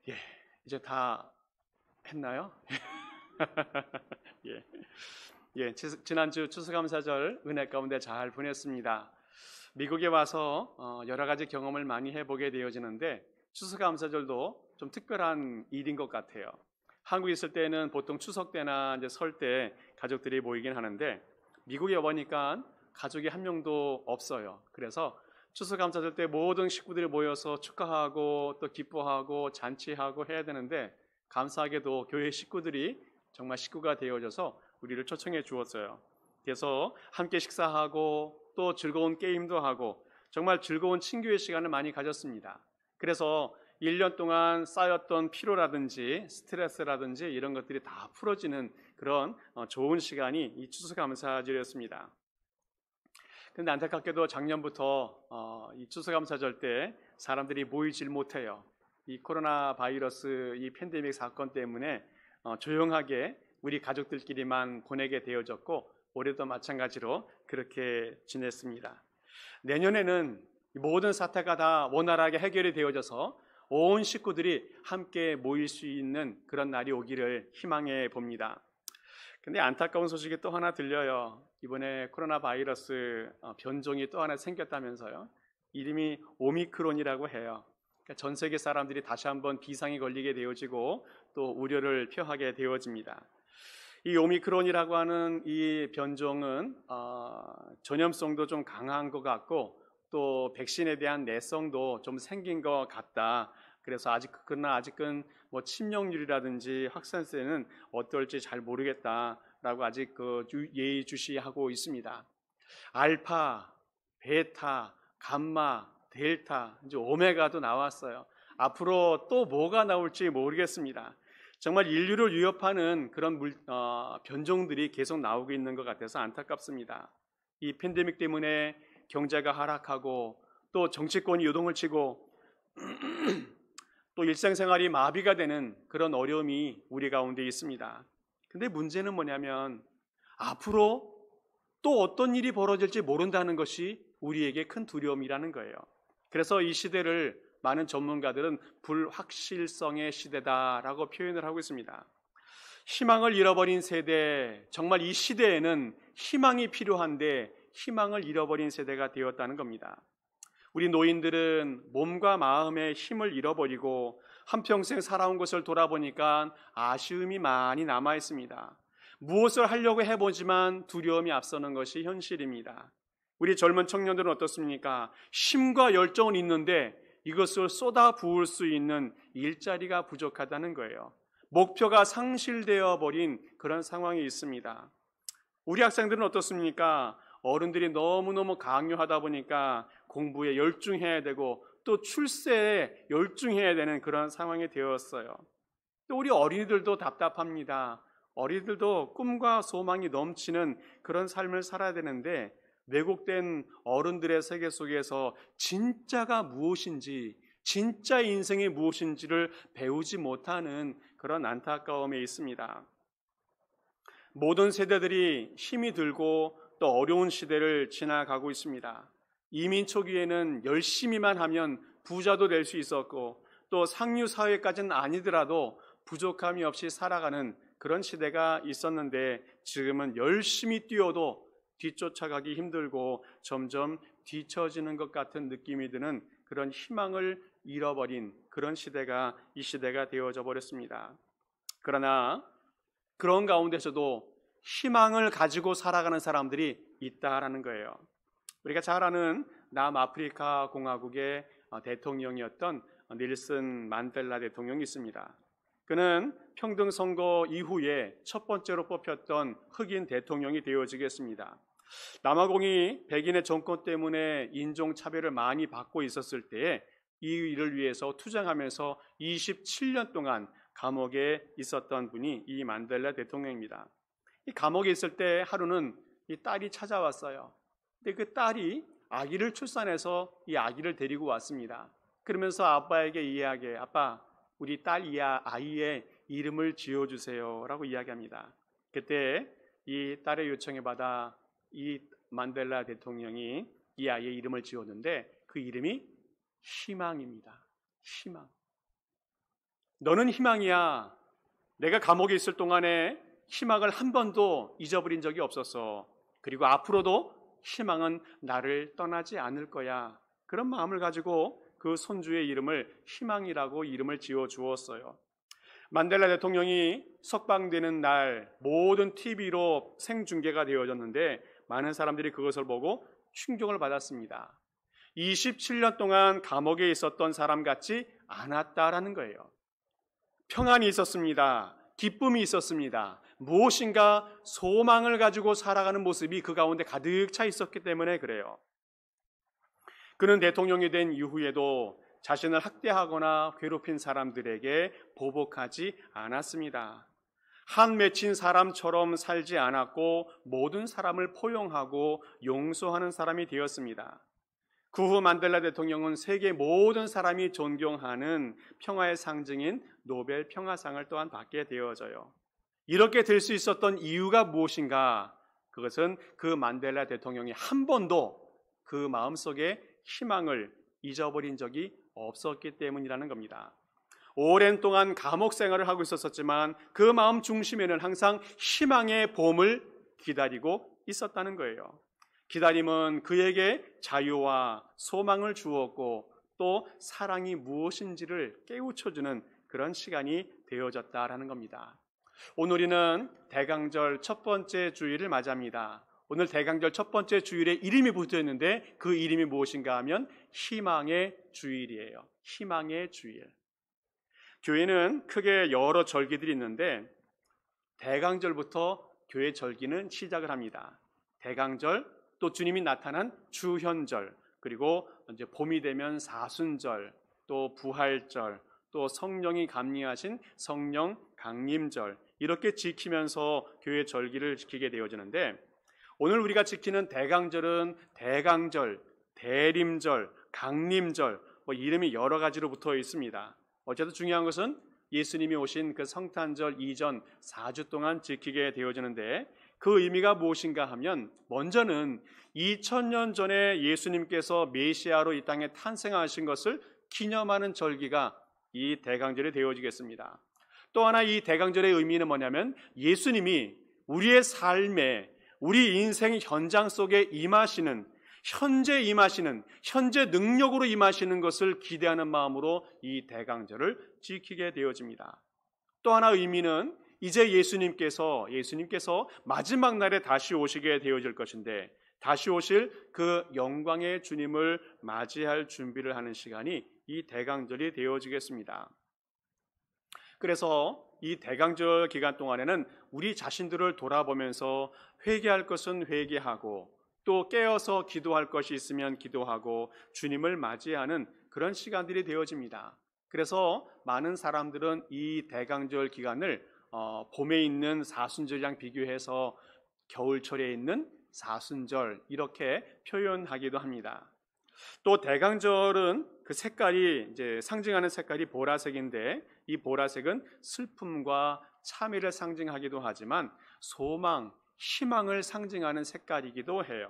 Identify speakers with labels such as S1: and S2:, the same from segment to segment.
S1: 예, 이제 다 했나요? 예, 예, 지난주 추수감사절 은혜 가운데 잘 보냈습니다. 미국에 와서 여러 가지 경험을 많이 해보게 되어지는데 추수감사절도 좀 특별한 일인 것 같아요. 한국에 있을 때는 보통 추석 때나 이제 설 때 가족들이 모이긴 하는데 미국에 와보니까 가족이 한 명도 없어요. 그래서 추수감사절 때 모든 식구들이 모여서 축하하고 또 기뻐하고 잔치하고 해야 되는데 감사하게도 교회 식구들이 정말 식구가 되어져서 우리를 초청해 주었어요. 그래서 함께 식사하고 또 즐거운 게임도 하고 정말 즐거운 친교의 시간을 많이 가졌습니다. 그래서 1년 동안 쌓였던 피로라든지 스트레스라든지 이런 것들이 다 풀어지는 그런 좋은 시간이 이 추수감사절이었습니다. 근데 안타깝게도 작년부터 이 추수감사절 때 사람들이 모이질 못해요. 이 코로나 바이러스 이 팬데믹 사건 때문에 조용하게 우리 가족들끼리만 보내게 되어졌고 올해도 마찬가지로 그렇게 지냈습니다. 내년에는 모든 사태가 다 원활하게 해결이 되어져서 온 식구들이 함께 모일 수 있는 그런 날이 오기를 희망해 봅니다. 근데 안타까운 소식이 또 하나 들려요. 이번에 코로나 바이러스 변종이 또 하나 생겼다면서요. 이름이 오미크론이라고 해요. 그러니까 전 세계 사람들이 다시 한번 비상이 걸리게 되어지고 또 우려를 표하게 되어집니다. 이 오미크론이라고 하는 이 변종은 전염성도 좀 강한 것 같고 또 백신에 대한 내성도 좀 생긴 것 같다. 그래서 그러나 아직은 뭐 침용률이라든지 확산세는 어떨지 잘 모르겠다라고 아직 예의주시하고 있습니다. 알파, 베타, 감마, 델타, 이제 오메가도 나왔어요. 앞으로 또 뭐가 나올지 모르겠습니다. 정말 인류를 위협하는 그런 변종들이 계속 나오고 있는 것 같아서 안타깝습니다. 이 팬데믹 때문에 경제가 하락하고 또 정치권이 요동을 치고 또 일상생활이 마비가 되는 그런 어려움이 우리 가운데 있습니다. 근데 문제는 뭐냐면 앞으로 또 어떤 일이 벌어질지 모른다는 것이 우리에게 큰 두려움이라는 거예요. 그래서 이 시대를 많은 전문가들은 불확실성의 시대다라고 표현을 하고 있습니다. 희망을 잃어버린 세대, 정말 이 시대에는 희망이 필요한데 희망을 잃어버린 세대가 되었다는 겁니다. 우리 노인들은 몸과 마음의 힘을 잃어버리고 한평생 살아온 것을 돌아보니까 아쉬움이 많이 남아 있습니다. 무엇을 하려고 해보지만 두려움이 앞서는 것이 현실입니다. 우리 젊은 청년들은 어떻습니까? 힘과 열정은 있는데 이것을 쏟아 부을 수 있는 일자리가 부족하다는 거예요. 목표가 상실되어 버린 그런 상황이 있습니다. 우리 학생들은 어떻습니까? 어른들이 너무너무 강요하다 보니까 공부에 열중해야 되고 또 출세에 열중해야 되는 그런 상황이 되었어요. 또 우리 어린이들도 답답합니다. 어린이들도 꿈과 소망이 넘치는 그런 삶을 살아야 되는데 왜곡된 어른들의 세계 속에서 진짜가 무엇인지, 진짜 인생이 무엇인지를 배우지 못하는 그런 안타까움에 있습니다. 모든 세대들이 힘이 들고 또 어려운 시대를 지나가고 있습니다. 이민 초기에는 열심히만 하면 부자도 될 수 있었고 또 상류 사회까지는 아니더라도 부족함이 없이 살아가는 그런 시대가 있었는데 지금은 열심히 뛰어도 뒤쫓아가기 힘들고 점점 뒤처지는 것 같은 느낌이 드는 그런 희망을 잃어버린 그런 시대가 이 시대가 되어져 버렸습니다. 그러나 그런 가운데서도 희망을 가지고 살아가는 사람들이 있다라는 거예요. 우리가 잘 아는 남아프리카 공화국의 대통령이었던 넬슨 만델라 대통령이 있습니다. 그는 평등 선거 이후에 첫 번째로 뽑혔던 흑인 대통령이 되어지겠습니다. 남아공이 백인의 정권 때문에 인종차별을 많이 받고 있었을 때에 이 일을 위해서 투쟁하면서 27년 동안 감옥에 있었던 분이 이 만델라 대통령입니다. 이 감옥에 있을 때 하루는 이 딸이 찾아왔어요. 근데 그 딸이 아기를 출산해서 이 아기를 데리고 왔습니다. 그러면서 아빠에게 이야기해, 아빠, 우리 딸 아이의 이름을 지어주세요 라고 이야기합니다. 그때 이 딸의 요청에 받아 이 만델라 대통령이 이 아이의 이름을 지었는데 그 이름이 희망입니다. 희망. 너는 희망이야. 내가 감옥에 있을 동안에 희망을 한 번도 잊어버린 적이 없었어. 그리고 앞으로도 희망은 나를 떠나지 않을 거야. 그런 마음을 가지고 그 손주의 이름을 희망이라고 이름을 지어 주었어요. 만델라 대통령이 석방되는 날 모든 TV로 생중계가 되어졌는데 많은 사람들이 그것을 보고 충격을 받았습니다. 27년 동안 감옥에 있었던 사람 같지 않았다라는 거예요. 평안이 있었습니다. 기쁨이 있었습니다. 무엇인가 소망을 가지고 살아가는 모습이 그 가운데 가득 차 있었기 때문에 그래요. 그는 대통령이 된 이후에도 자신을 학대하거나 괴롭힌 사람들에게 보복하지 않았습니다. 한 맺힌 사람처럼 살지 않았고 모든 사람을 포용하고 용서하는 사람이 되었습니다. 그 후 만델라 대통령은 세계 모든 사람이 존경하는 평화의 상징인 노벨 평화상을 또한 받게 되어져요. 이렇게 될 수 있었던 이유가 무엇인가? 그것은 그 만델라 대통령이 한 번도 그 마음속에 희망을 잊어버린 적이 없었기 때문이라는 겁니다. 오랜 동안 감옥 생활을 하고 있었지만 그 마음 중심에는 항상 희망의 봄을 기다리고 있었다는 거예요. 기다림은 그에게 자유와 소망을 주었고 또 사랑이 무엇인지를 깨우쳐주는 그런 시간이 되어졌다라는 겁니다. 오늘 우리는 대강절 첫 번째 주일을 맞이합니다. 오늘 대강절 첫 번째 주일에 이름이 붙어 있는데 그 이름이 무엇인가 하면 희망의 주일이에요. 희망의 주일. 교회는 크게 여러 절기들이 있는데 대강절부터 교회 절기는 시작을 합니다. 대강절, 또 주님이 나타난 주현절, 그리고 이제 봄이 되면 사순절, 또 부활절, 또 성령이 감리하신 성령 강림절, 이렇게 지키면서 교회 절기를 지키게 되어지는데 오늘 우리가 지키는 대강절은 대강절, 대림절, 강림절, 이름이 여러 가지로 붙어 있습니다. 어쨌든 중요한 것은 예수님이 오신 그 성탄절 이전 4주 동안 지키게 되어지는데 그 의미가 무엇인가 하면 먼저는 2000년 전에 예수님께서 메시아로 이 땅에 탄생하신 것을 기념하는 절기가 이 대강절이 되어지겠습니다. 또 하나 이 대강절의 의미는 뭐냐면 예수님이 우리의 삶에 우리 인생 현장 속에 임하시는 현재 능력으로 임하시는 것을 기대하는 마음으로 이 대강절을 지키게 되어집니다. 또 하나 의미는 이제 예수님께서 마지막 날에 다시 오시게 되어질 것인데 다시 오실 그 영광의 주님을 맞이할 준비를 하는 시간이 이 대강절이 되어지겠습니다. 그래서 이 대강절 기간 동안에는 우리 자신들을 돌아보면서 회개할 것은 회개하고 또 깨어서 기도할 것이 있으면 기도하고 주님을 맞이하는 그런 시간들이 되어집니다. 그래서 많은 사람들은 이 대강절 기간을 봄에 있는 사순절이랑 비교해서 겨울철에 있는 사순절 이렇게 표현하기도 합니다. 또 대강절은 그 색깔이 이제 상징하는 색깔이 보라색인데 이 보라색은 슬픔과 참회를 상징하기도 하지만 소망, 희망을 상징하는 색깔이기도 해요.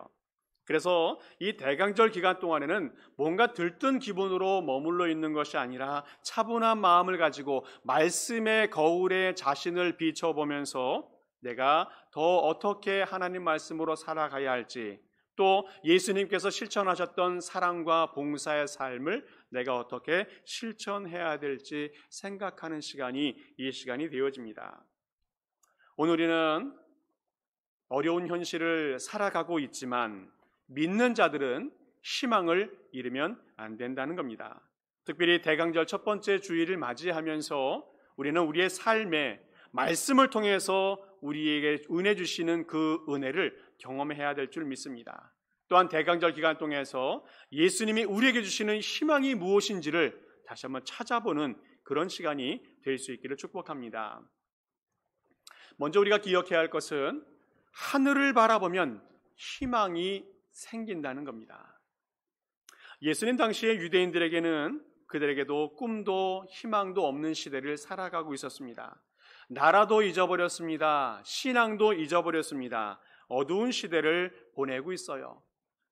S1: 그래서 이 대강절 기간 동안에는 뭔가 들뜬 기분으로 머물러 있는 것이 아니라 차분한 마음을 가지고 말씀의 거울에 자신을 비춰보면서 내가 더 어떻게 하나님 말씀으로 살아가야 할지 또 예수님께서 실천하셨던 사랑과 봉사의 삶을 내가 어떻게 실천해야 될지 생각하는 시간이 이 시간이 되어집니다. 오늘 우리는 어려운 현실을 살아가고 있지만 믿는 자들은 희망을 잃으면 안 된다는 겁니다. 특별히 대강절 첫 번째 주일을 맞이하면서 우리는 우리의 삶에 말씀을 통해서 우리에게 은혜 주시는 그 은혜를 경험해야 될 줄 믿습니다. 또한 대강절 기간 동안에서 예수님이 우리에게 주시는 희망이 무엇인지를 다시 한번 찾아보는 그런 시간이 될 수 있기를 축복합니다. 먼저 우리가 기억해야 할 것은 하늘을 바라보면 희망이 생긴다는 겁니다. 예수님 당시의 유대인들에게는 그들에게도 꿈도 희망도 없는 시대를 살아가고 있었습니다. 나라도 잊어버렸습니다. 신앙도 잊어버렸습니다. 어두운 시대를 보내고 있어요.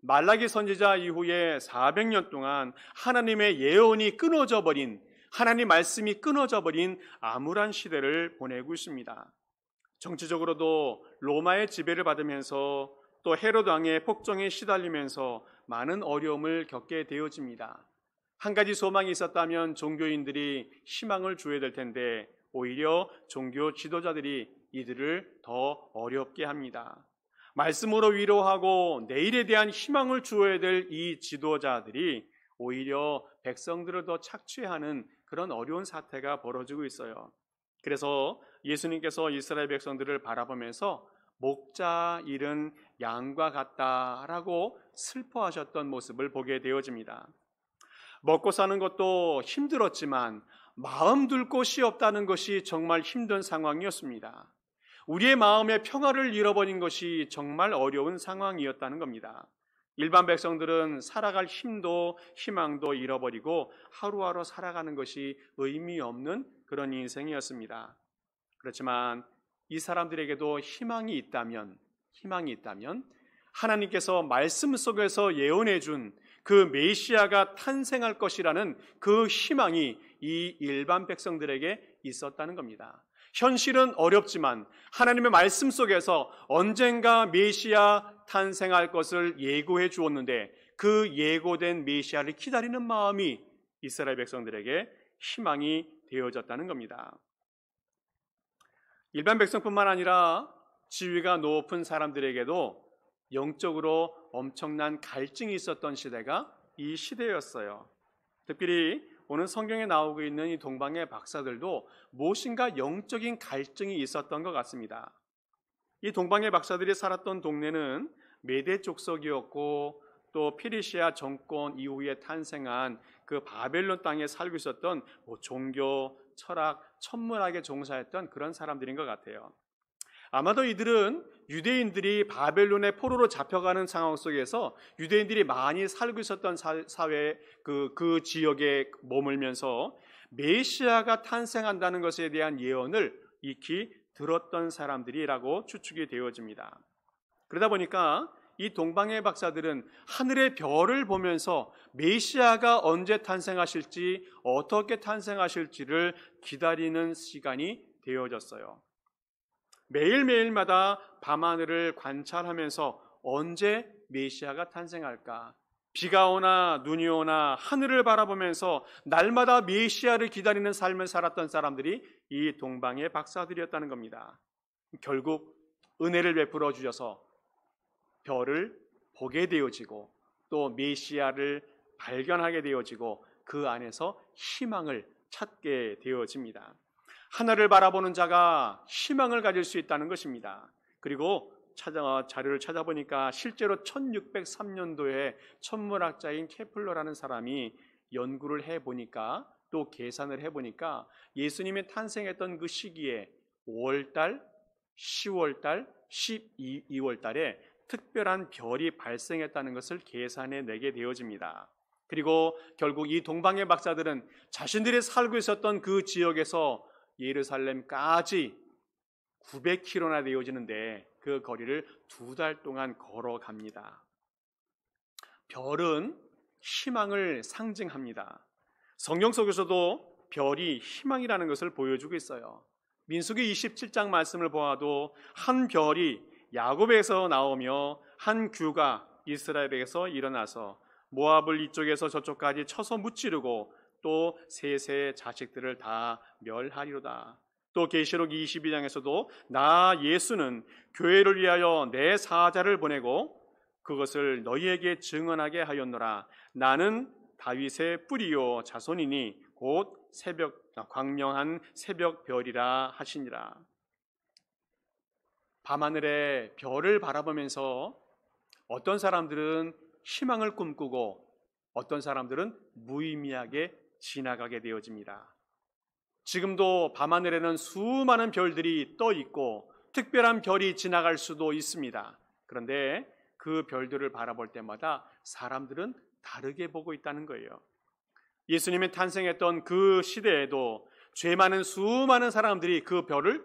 S1: 말라기 선지자 이후에 400년 동안 하나님의 예언이 끊어져 버린 하나님 말씀이 끊어져 버린 암울한 시대를 보내고 있습니다. 정치적으로도 로마의 지배를 받으면서 또 헤롯 왕의 폭정에 시달리면서 많은 어려움을 겪게 되어집니다. 한 가지 소망이 있었다면 종교인들이 희망을 줘야 될 텐데 오히려 종교 지도자들이 이들을 더 어렵게 합니다. 말씀으로 위로하고 내일에 대한 희망을 주어야 될 이 지도자들이 오히려 백성들을 더 착취하는 그런 어려운 사태가 벌어지고 있어요. 그래서 예수님께서 이스라엘 백성들을 바라보면서 목자 잃은 양과 같다라고 슬퍼하셨던 모습을 보게 되어집니다. 먹고 사는 것도 힘들었지만 마음 둘 곳이 없다는 것이 정말 힘든 상황이었습니다. 우리의 마음의 평화를 잃어버린 것이 정말 어려운 상황이었다는 겁니다. 일반 백성들은 살아갈 힘도 희망도 잃어버리고 하루하루 살아가는 것이 의미 없는 그런 인생이었습니다. 그렇지만 이 사람들에게도 희망이 있다면 하나님께서 말씀 속에서 예언해 준 그 메시아가 탄생할 것이라는 그 희망이 이 일반 백성들에게 있었다는 겁니다. 현실은 어렵지만 하나님의 말씀 속에서 언젠가 메시아 탄생할 것을 예고해 주었는데 그 예고된 메시아를 기다리는 마음이 이스라엘 백성들에게 희망이 되어졌다는 겁니다. 일반 백성뿐만 아니라 지위가 높은 사람들에게도 영적으로 엄청난 갈증이 있었던 시대가 이 시대였어요. 특별히 오늘 성경에 나오고 있는 이 동방의 박사들도 무엇인가 영적인 갈증이 있었던 것 같습니다. 이 동방의 박사들이 살았던 동네는 메대 족속이었고 또 페르시아 정권 이후에 탄생한 그 바벨론 땅에 살고 있었던 종교, 철학, 천문학에 종사했던 그런 사람들인 것 같아요. 아마도 이들은 유대인들이 바벨론의 포로로 잡혀가는 상황 속에서 유대인들이 많이 살고 있었던 사회 그 지역에 머물면서 메시아가 탄생한다는 것에 대한 예언을 익히 들었던 사람들이라고 추측이 되어집니다. 그러다 보니까 이 동방의 박사들은 하늘의 별을 보면서 메시아가 언제 탄생하실지 어떻게 탄생하실지를 기다리는 시간이 되어졌어요. 매일매일마다 밤하늘을 관찰하면서 언제 메시아가 탄생할까? 비가 오나 눈이 오나 하늘을 바라보면서 날마다 메시아를 기다리는 삶을 살았던 사람들이 이 동방의 박사들이었다는 겁니다. 결국 은혜를 베풀어 주셔서 별을 보게 되어지고 또 메시아를 발견하게 되어지고 그 안에서 희망을 찾게 되어집니다. 하늘을 바라보는 자가 희망을 가질 수 있다는 것입니다. 그리고 자료를 찾아보니까 실제로 1603년도에 천문학자인 케플러라는 사람이 연구를 해보니까 또 계산을 해보니까 예수님이 탄생했던 그 시기에 5월달, 10월달, 12월달에 특별한 별이 발생했다는 것을 계산해 내게 되어집니다. 그리고 결국 이 동방의 박사들은 자신들이 살고 있었던 그 지역에서 예루살렘까지 900km나 되어지는데 그 거리를 2달 동안 걸어갑니다. 별은 희망을 상징합니다. 성경 속에서도 별이 희망이라는 것을 보여주고 있어요. 민수기 27장 말씀을 보아도 한 별이 야곱에서 나오며 한 규가 이스라엘에게서 일어나서 모압을 이쪽에서 저쪽까지 쳐서 무찌르고 또 셋의 자식들을 다 멸하리로다. 또 계시록 22장에서도 나 예수는 교회를 위하여 내 사자를 보내고 그것을 너희에게 증언하게 하였노라. 나는 다윗의 뿌리요 자손이니 곧 광명한 새벽 별이라 하시니라. 밤하늘의 별을 바라보면서 어떤 사람들은 희망을 꿈꾸고 어떤 사람들은 무의미하게 지나가게 되어집니다. 지금도 밤하늘에는 수많은 별들이 떠 있고 특별한 별이 지나갈 수도 있습니다. 그런데 그 별들을 바라볼 때마다 사람들은 다르게 보고 있다는 거예요. 예수님이 탄생했던 그 시대에도 죄 많은 수많은 사람들이 그 별을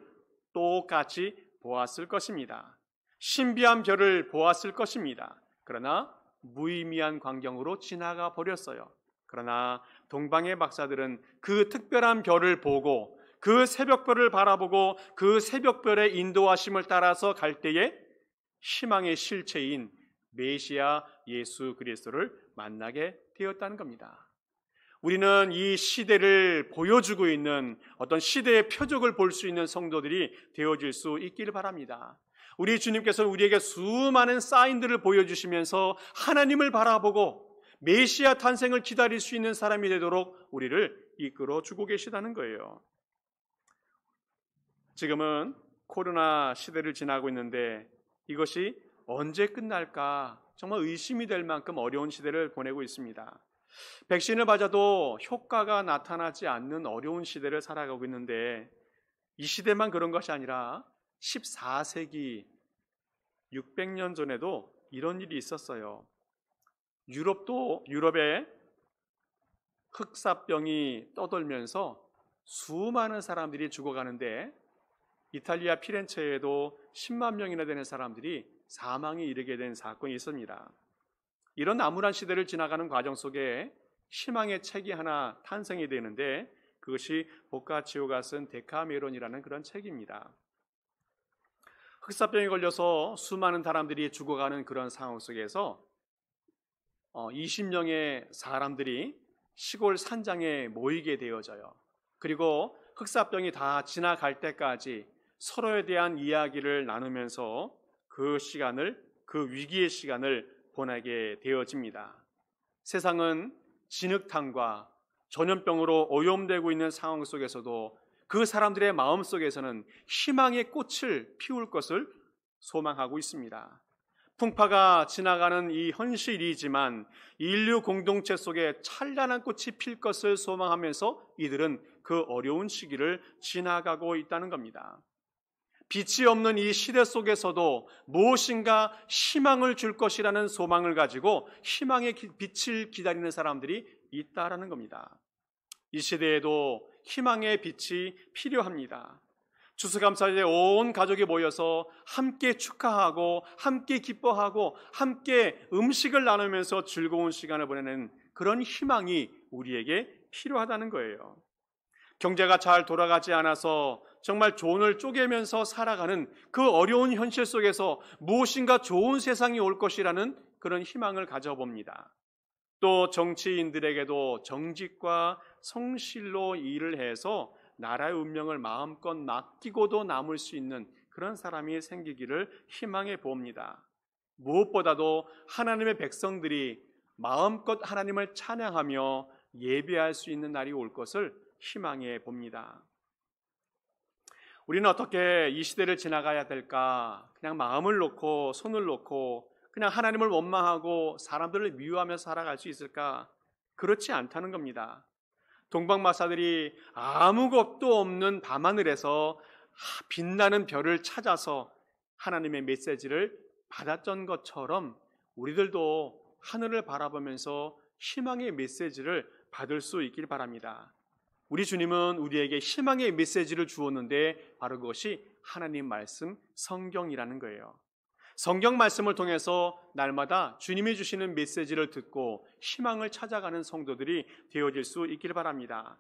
S1: 똑같이 보았을 것입니다. 신비한 별을 보았을 것입니다. 그러나 무의미한 광경으로 지나가 버렸어요. 그러나 동방의 박사들은 그 특별한 별을 보고 그 새벽별을 바라보고 그 새벽별의 인도하심을 따라서 갈 때에 희망의 실체인 메시아 예수 그리스도를 만나게 되었다는 겁니다. 우리는 이 시대를 보여주고 있는 어떤 시대의 표적을 볼 수 있는 성도들이 되어질 수 있기를 바랍니다. 우리 주님께서는 우리에게 수많은 사인들을 보여주시면서 하나님을 바라보고 메시아 탄생을 기다릴 수 있는 사람이 되도록 우리를 이끌어주고 계시다는 거예요. 지금은 코로나 시대를 지나고 있는데 이것이 언제 끝날까 정말 의심이 될 만큼 어려운 시대를 보내고 있습니다. 백신을 맞아도 효과가 나타나지 않는 어려운 시대를 살아가고 있는데 이 시대만 그런 것이 아니라 14세기 600년 전에도 이런 일이 있었어요. 유럽에 흑사병이 떠돌면서 수많은 사람들이 죽어가는데 이탈리아 피렌체에도 10만 명이나 되는 사람들이 사망에 이르게 된 사건이 있습니다. 이런 암울한 시대를 지나가는 과정 속에 희망의 책이 하나 탄생이 되는데 그것이 보카치오가 쓴 데카메론이라는 그런 책입니다. 흑사병에 걸려서 수많은 사람들이 죽어가는 그런 상황 속에서 20명의 사람들이 시골 산장에 모이게 되어져요. 그리고 흑사병이 다 지나갈 때까지 서로에 대한 이야기를 나누면서 그 위기의 시간을 보내게 되어집니다. 세상은 진흙탕과 전염병으로 오염되고 있는 상황 속에서도 그 사람들의 마음 속에서는 희망의 꽃을 피울 것을 소망하고 있습니다. 풍파가 지나가는 이 현실이지만 인류 공동체 속에 찬란한 꽃이 필 것을 소망하면서 이들은 그 어려운 시기를 지나가고 있다는 겁니다. 빛이 없는 이 시대 속에서도 무엇인가 희망을 줄 것이라는 소망을 가지고 희망의 빛을 기다리는 사람들이 있다라는 겁니다. 이 시대에도 희망의 빛이 필요합니다. 추수감사절에 온 가족이 모여서 함께 축하하고 함께 기뻐하고 함께 음식을 나누면서 즐거운 시간을 보내는 그런 희망이 우리에게 필요하다는 거예요. 경제가 잘 돌아가지 않아서 정말 돈을 쪼개면서 살아가는 그 어려운 현실 속에서 무엇인가 좋은 세상이 올 것이라는 그런 희망을 가져봅니다. 또 정치인들에게도 정직과 성실로 일을 해서 나라의 운명을 마음껏 맡기고도 남을 수 있는 그런 사람이 생기기를 희망해 봅니다. 무엇보다도 하나님의 백성들이 마음껏 하나님을 찬양하며 예배할 수 있는 날이 올 것을 희망해 봅니다. 우리는 어떻게 이 시대를 지나가야 될까? 그냥 마음을 놓고 손을 놓고 그냥 하나님을 원망하고 사람들을 미워하며 살아갈 수 있을까? 그렇지 않다는 겁니다. 동방마사들이 아무것도 없는 밤하늘에서 빛나는 별을 찾아서 하나님의 메시지를 받았던 것처럼 우리들도 하늘을 바라보면서 희망의 메시지를 받을 수 있길 바랍니다. 우리 주님은 우리에게 희망의 메시지를 주었는데 바로 그것이 하나님 말씀 성경이라는 거예요. 성경 말씀을 통해서 날마다 주님이 주시는 메시지를 듣고 희망을 찾아가는 성도들이 되어질 수 있길 바랍니다.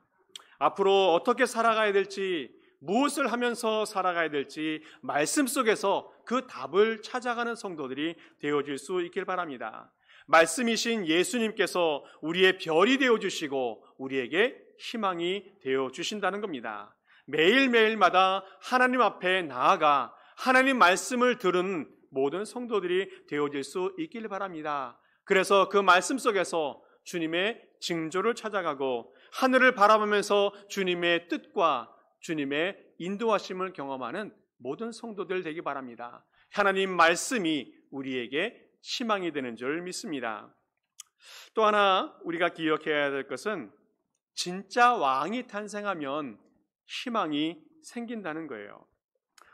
S1: 앞으로 어떻게 살아가야 될지, 무엇을 하면서 살아가야 될지 말씀 속에서 그 답을 찾아가는 성도들이 되어질 수 있길 바랍니다. 말씀이신 예수님께서 우리의 별이 되어주시고 우리에게 희망이 되어주신다는 겁니다. 매일매일마다 하나님 앞에 나아가 하나님 말씀을 들은 모든 성도들이 되어질 수 있길 바랍니다. 그래서 그 말씀 속에서 주님의 징조를 찾아가고 하늘을 바라보면서 주님의 뜻과 주님의 인도하심을 경험하는 모든 성도들 되기 바랍니다. 하나님 말씀이 우리에게 희망이 되는 줄 믿습니다. 또 하나 우리가 기억해야 될 것은 진짜 왕이 탄생하면 희망이 생긴다는 거예요.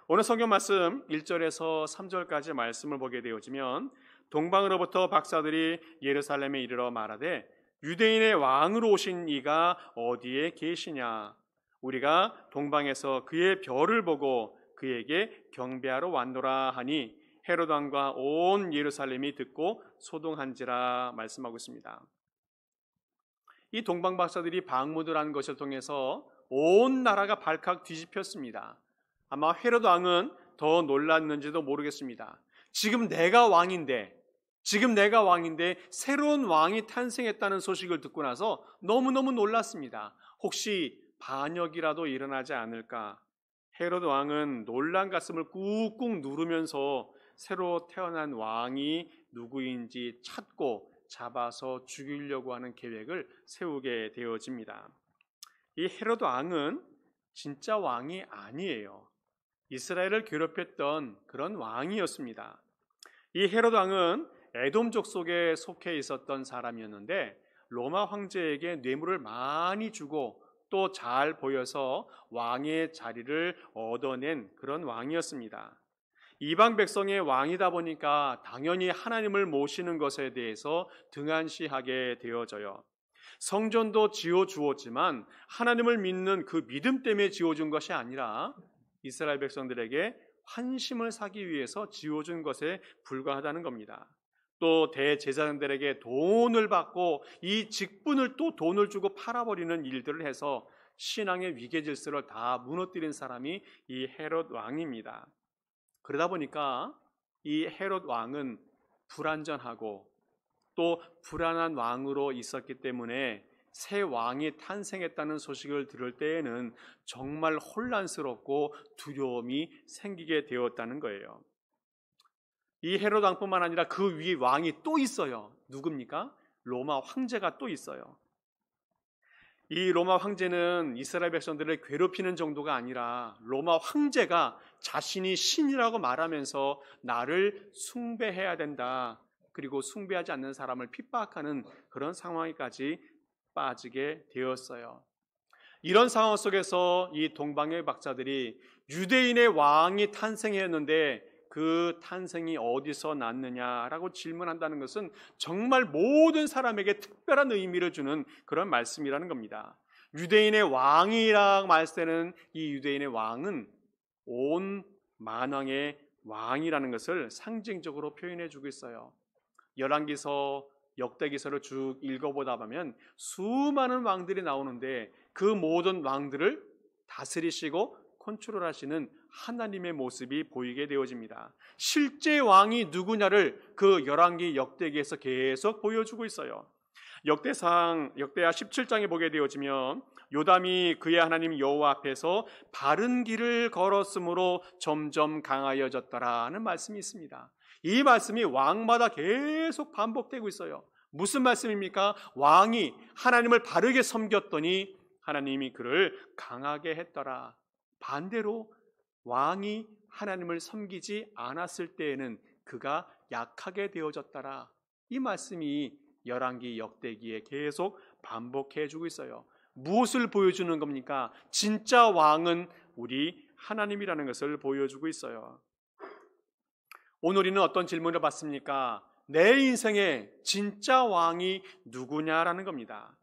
S1: 오늘 성경 말씀 1절에서 3절까지 말씀을 보게 되어지면 동방으로부터 박사들이 예루살렘에 이르러 말하되 유대인의 왕으로 오신 이가 어디에 계시냐? 우리가 동방에서 그의 별을 보고 그에게 경배하러 왔노라 하니 헤롯 왕과 온 예루살렘이 듣고 소동한지라 말씀하고 있습니다. 이 동방 박사들이 방문을 한 것을 통해서 온 나라가 발칵 뒤집혔습니다. 아마 헤롯 왕은 더 놀랐는지도 모르겠습니다. 지금 내가 왕인데 새로운 왕이 탄생했다는 소식을 듣고 나서 너무너무 놀랐습니다. 혹시 반역이라도 일어나지 않을까? 헤롯 왕은 놀란 가슴을 꾹꾹 누르면서 새로 태어난 왕이 누구인지 찾고 잡아서 죽이려고 하는 계획을 세우게 되어집니다. 이 헤롯 왕은 진짜 왕이 아니에요. 이스라엘을 괴롭혔던 그런 왕이었습니다. 이 헤롯 왕은 에돔족 속에 속해 있었던 사람이었는데 로마 황제에게 뇌물을 많이 주고 또 잘 보여서 왕의 자리를 얻어낸 그런 왕이었습니다. 이방 백성의 왕이다 보니까 당연히 하나님을 모시는 것에 대해서 등한시하게 되어져요. 성전도 지어주었지만 하나님을 믿는 그 믿음 때문에 지어준 것이 아니라 이스라엘 백성들에게 환심을 사기 위해서 지어준 것에 불과하다는 겁니다. 또 대제사장들에게 돈을 받고 이 직분을 또 돈을 주고 팔아버리는 일들을 해서 신앙의 위계 질서를 다 무너뜨린 사람이 이 헤롯 왕입니다. 그러다 보니까 이 헤롯 왕은 불완전하고 또 불안한 왕으로 있었기 때문에 새 왕이 탄생했다는 소식을 들을 때에는 정말 혼란스럽고 두려움이 생기게 되었다는 거예요. 이 헤롯 왕뿐만 아니라 그 위에 왕이 또 있어요. 누굽니까? 로마 황제가 또 있어요. 이 로마 황제는 이스라엘 백성들을 괴롭히는 정도가 아니라 로마 황제가 자신이 신이라고 말하면서 나를 숭배해야 된다. 그리고 숭배하지 않는 사람을 핍박하는 그런 상황에까지 빠지게 되었어요. 이런 상황 속에서 이 동방의 박사들이 유대인의 왕이 탄생했는데 그 탄생이 어디서 났느냐라고 질문한다는 것은 정말 모든 사람에게 특별한 의미를 주는 그런 말씀이라는 겁니다. 유대인의 왕이라고 말할 때는 이 유대인의 왕은 온 만왕의 왕이라는 것을 상징적으로 표현해 주고 있어요. 열왕기서, 역대기서를 쭉 읽어보다 보면 수많은 왕들이 나오는데 그 모든 왕들을 다스리시고 컨트롤하시는 하나님의 모습이 보이게 되어집니다. 실제 왕이 누구냐를 그 열왕기 역대기에서 계속 보여주고 있어요. 역대하 17장에 보게 되어지면 요담이 그의 하나님 여호와 앞에서 바른 길을 걸었으므로 점점 강하여졌더라는 말씀이 있습니다. 이 말씀이 왕마다 계속 반복되고 있어요. 무슨 말씀입니까? 왕이 하나님을 바르게 섬겼더니 하나님이 그를 강하게 했더라. 반대로 왕이 하나님을 섬기지 않았을 때에는 그가 약하게 되어졌더라. 이 말씀이 열왕기 역대기에 계속 반복해주고 있어요. 무엇을 보여주는 겁니까? 진짜 왕은 우리 하나님이라는 것을 보여주고 있어요. 오늘 우리는 어떤 질문을 받습니까? 내 인생의 진짜 왕이 누구냐라는 겁니다.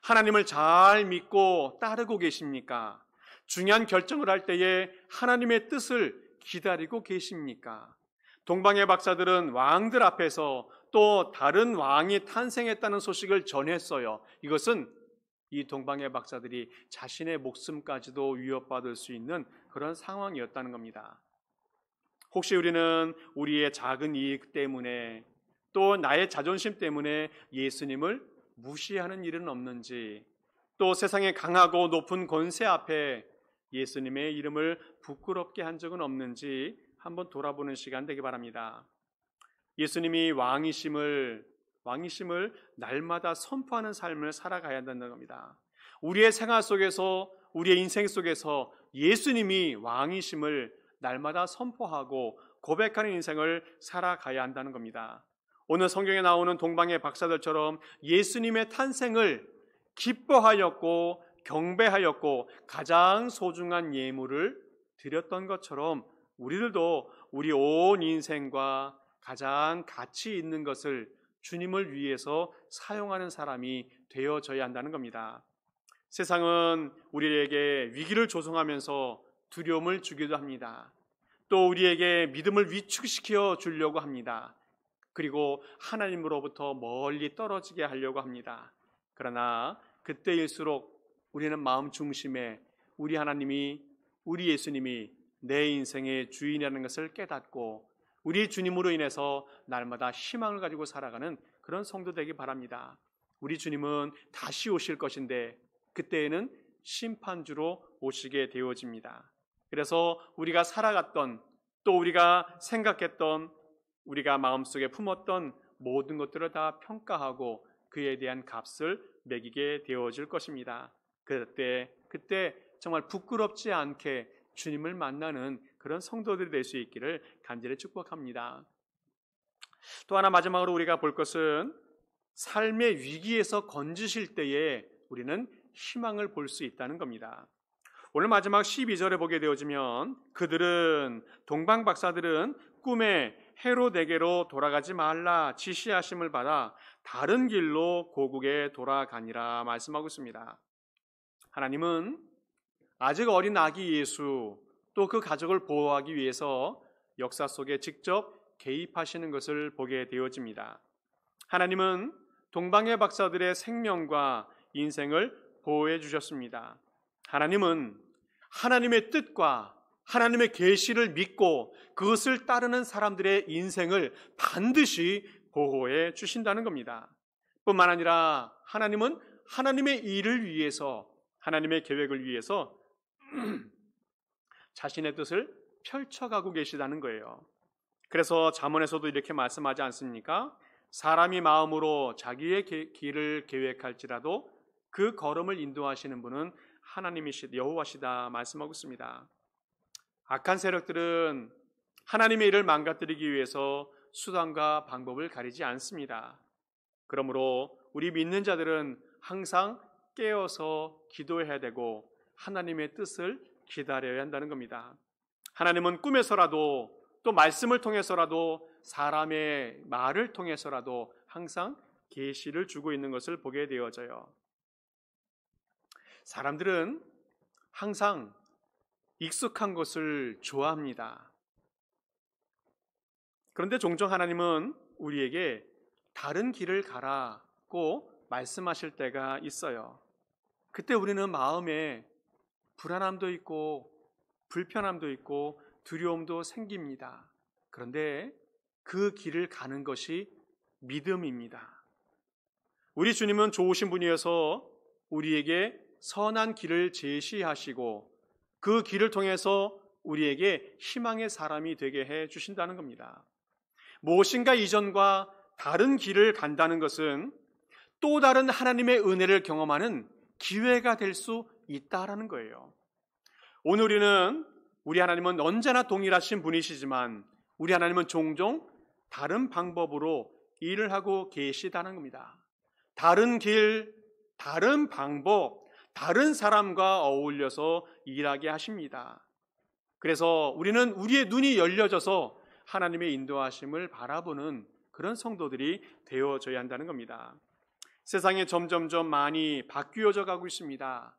S1: 하나님을 잘 믿고 따르고 계십니까? 중요한 결정을 할 때에 하나님의 뜻을 기다리고 계십니까? 동방의 박사들은 왕들 앞에서 또 다른 왕이 탄생했다는 소식을 전했어요. 이것은 이 동방의 박사들이 자신의 목숨까지도 위협받을 수 있는 그런 상황이었다는 겁니다. 혹시 우리는 우리의 작은 이익 때문에 또 나의 자존심 때문에 예수님을 무시하는 일은 없는지, 또 세상의 강하고 높은 권세 앞에 예수님의 이름을 부끄럽게 한 적은 없는지 한번 돌아보는 시간 되기 바랍니다. 예수님이 왕이심을 날마다 선포하는 삶을 살아가야 한다는 겁니다. 우리의 생활 속에서, 우리의 인생 속에서 예수님이 왕이심을 날마다 선포하고 고백하는 인생을 살아가야 한다는 겁니다. 오늘 성경에 나오는 동방의 박사들처럼 예수님의 탄생을 기뻐하였고 경배하였고 가장 소중한 예물을 드렸던 것처럼 우리들도 우리 온 인생과 가장 가치 있는 것을 주님을 위해서 사용하는 사람이 되어져야 한다는 겁니다. 세상은 우리에게 위기를 조성하면서 두려움을 주기도 합니다. 또 우리에게 믿음을 위축시켜 주려고 합니다. 그리고 하나님으로부터 멀리 떨어지게 하려고 합니다. 그러나 그때일수록 우리는 마음 중심에 우리 하나님이, 우리 예수님이 내 인생의 주인이라는 것을 깨닫고 우리 주님으로 인해서 날마다 희망을 가지고 살아가는 그런 성도 되기 바랍니다. 우리 주님은 다시 오실 것인데 그때에는 심판주로 오시게 되어집니다. 그래서 우리가 살아갔던, 또 우리가 생각했던, 우리가 마음속에 품었던 모든 것들을 다 평가하고 그에 대한 값을 매기게 되어질 것입니다. 그때 정말 부끄럽지 않게 주님을 만나는 그런 성도들이 될 수 있기를 간절히 축복합니다. 또 하나 마지막으로 우리가 볼 것은 삶의 위기에서 건지실 때에 우리는 희망을 볼 수 있다는 겁니다. 오늘 마지막 12절에 보게 되어지면 동방박사들은 꿈에 헤롯에게로 돌아가지 말라 지시하심을 받아 다른 길로 고국에 돌아가니라 말씀하고 있습니다. 하나님은 아직 어린 아기 예수 또 그 가족을 보호하기 위해서 역사 속에 직접 개입하시는 것을 보게 되어집니다. 하나님은 동방의 박사들의 생명과 인생을 보호해 주셨습니다. 하나님은 하나님의 뜻과 하나님의 계시를 믿고 그것을 따르는 사람들의 인생을 반드시 보호해 주신다는 겁니다. 뿐만 아니라 하나님은 하나님의 일을 위해서, 하나님의 계획을 위해서 자신의 뜻을 펼쳐가고 계시다는 거예요. 그래서 잠언에서도 이렇게 말씀하지 않습니까? 사람이 마음으로 자기의 길을 계획할지라도 그 걸음을 인도하시는 분은 하나님이시다, 여호와시다 말씀하고 있습니다. 악한 세력들은 하나님의 일을 망가뜨리기 위해서 수단과 방법을 가리지 않습니다. 그러므로 우리 믿는 자들은 항상 깨어서 기도해야 되고 하나님의 뜻을 기다려야 한다는 겁니다. 하나님은 꿈에서라도 또 말씀을 통해서라도 사람의 말을 통해서라도 항상 계시를 주고 있는 것을 보게 되어져요. 사람들은 항상 익숙한 것을 좋아합니다. 그런데 종종 하나님은 우리에게 다른 길을 가라고 말씀하실 때가 있어요. 그때 우리는 마음에 불안함도 있고 불편함도 있고 두려움도 생깁니다. 그런데 그 길을 가는 것이 믿음입니다. 우리 주님은 좋으신 분이어서 우리에게 선한 길을 제시하시고 그 길을 통해서 우리에게 희망의 사람이 되게 해 주신다는 겁니다. 무엇인가 이전과 다른 길을 간다는 것은 또 다른 하나님의 은혜를 경험하는 기회가 될 수 있다라는 거예요. 오늘 우리 하나님은 언제나 동일하신 분이시지만 우리 하나님은 종종 다른 방법으로 일을 하고 계시다는 겁니다. 다른 길, 다른 방법, 다른 사람과 어울려서 일하게 하십니다. 그래서 우리는 우리의 눈이 열려져서 하나님의 인도하심을 바라보는 그런 성도들이 되어져야 한다는 겁니다. 세상에 점점점 많이 바뀌어져 가고 있습니다.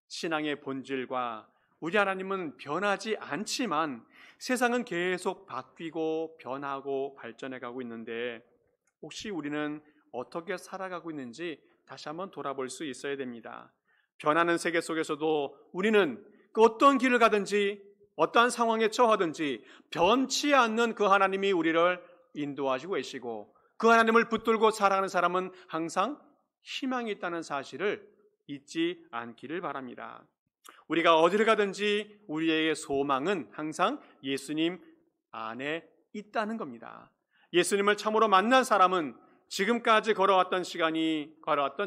S1: 신앙의 본질과 우리 하나님은 변하지 않지만 세상은 계속 바뀌고 변하고 발전해 가고 있는데 혹시 우리는 어떻게 살아가고 있는지 다시 한번 돌아볼 수 있어야 됩니다. 변하는 세계 속에서도 우리는 그 어떤 길을 가든지 어떠한 상황에 처하든지 변치 않는 그 하나님이 우리를 인도하시고 계시고 그 하나님을 붙들고 살아가는 사람은 항상 희망이 있다는 사실을 잊지 않기를 바랍니다. 우리가 어디를 가든지 우리의 소망은 항상 예수님 안에 있다는 겁니다. 예수님을 참으로 만난 사람은 지금까지 걸어왔던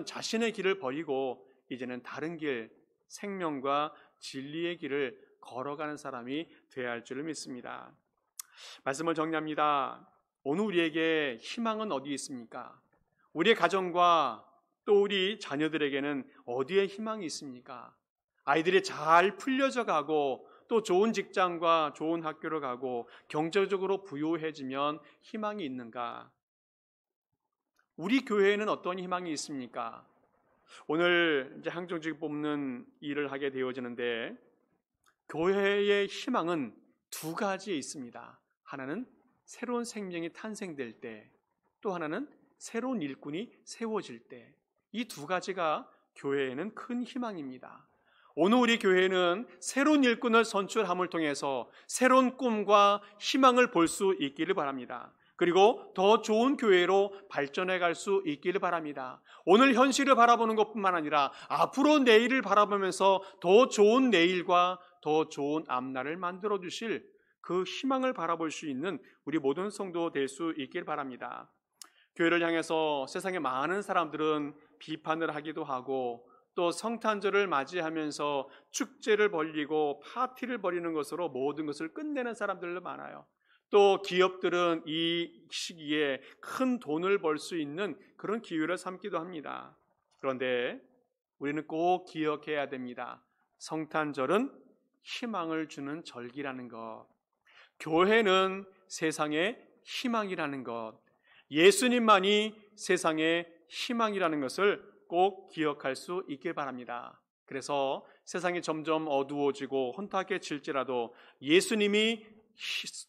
S1: 자신의 길을 버리고 이제는 다른 길, 생명과 진리의 길을 걸어가는 사람이 되어야 할 줄을 믿습니다. 말씀을 정리합니다. 오늘 우리에게 희망은 어디에 있습니까? 우리의 가정과 또 우리 자녀들에게는 어디에 희망이 있습니까? 아이들이 잘 풀려져 가고 또 좋은 직장과 좋은 학교를 가고 경제적으로 부유해지면 희망이 있는가? 우리 교회에는 어떤 희망이 있습니까? 오늘 이제 항정직 뽑는 일을 하게 되어지는데 교회의 희망은 두 가지에 있습니다. 하나는 새로운 생명이 탄생될 때, 또 하나는 새로운 일꾼이 세워질 때. 이 두 가지가 교회에는 큰 희망입니다. 오늘 우리 교회는 새로운 일꾼을 선출함을 통해서 새로운 꿈과 희망을 볼 수 있기를 바랍니다. 그리고 더 좋은 교회로 발전해 갈 수 있기를 바랍니다. 오늘 현실을 바라보는 것뿐만 아니라 앞으로 내일을 바라보면서 더 좋은 내일과 더 좋은 앞날을 만들어 주실 그 희망을 바라볼 수 있는 우리 모든 성도 될 수 있길 바랍니다. 교회를 향해서 세상의 많은 사람들은 비판을 하기도 하고 또 성탄절을 맞이하면서 축제를 벌이고 파티를 벌이는 것으로 모든 것을 끝내는 사람들도 많아요. 또 기업들은 이 시기에 큰 돈을 벌 수 있는 그런 기회를 삼기도 합니다. 그런데 우리는 꼭 기억해야 됩니다. 성탄절은 희망을 주는 절기라는 것, 교회는 세상의 희망이라는 것, 예수님만이 세상의 희망이라는 것을 꼭 기억할 수 있길 바랍니다. 그래서 세상이 점점 어두워지고 혼탁해질지라도 예수님이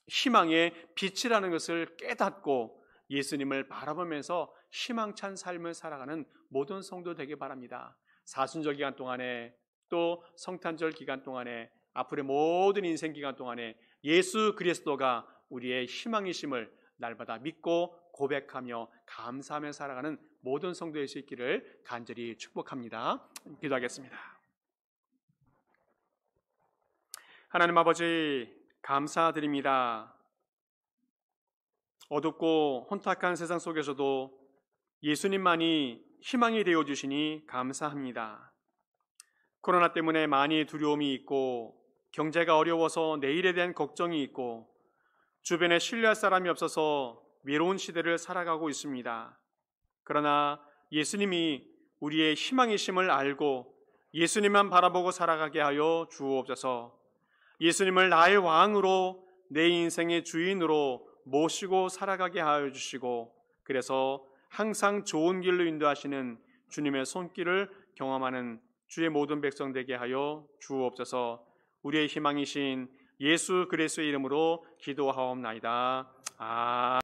S1: 희망의 빛이라는 것을 깨닫고 예수님을 바라보면서 희망찬 삶을 살아가는 모든 성도 되길 바랍니다. 사순절 기간 동안에 또 성탄절 기간 동안에 앞으로의 모든 인생 기간 동안에 예수 그리스도가 우리의 희망이심을 날마다 믿고 고백하며 감사하며 살아가는 모든 성도의 수 있기를 간절히 축복합니다. 기도하겠습니다. 하나님 아버지, 감사드립니다. 어둡고 혼탁한 세상 속에서도 예수님만이 희망이 되어주시니 감사합니다. 코로나 때문에 많이 두려움이 있고 경제가 어려워서 내일에 대한 걱정이 있고 주변에 신뢰할 사람이 없어서 외로운 시대를 살아가고 있습니다. 그러나 예수님이 우리의 희망이심을 알고 예수님만 바라보고 살아가게 하여 주옵소서. 예수님을 나의 왕으로 내 인생의 주인으로 모시고 살아가게 하여 주시고 그래서 항상 좋은 길로 인도하시는 주님의 손길을 경험하는 주의 모든 백성 되게 하여 주옵소서. 우리의 희망이신 예수 그리스도의 이름으로 기도하옵나이다. 아멘.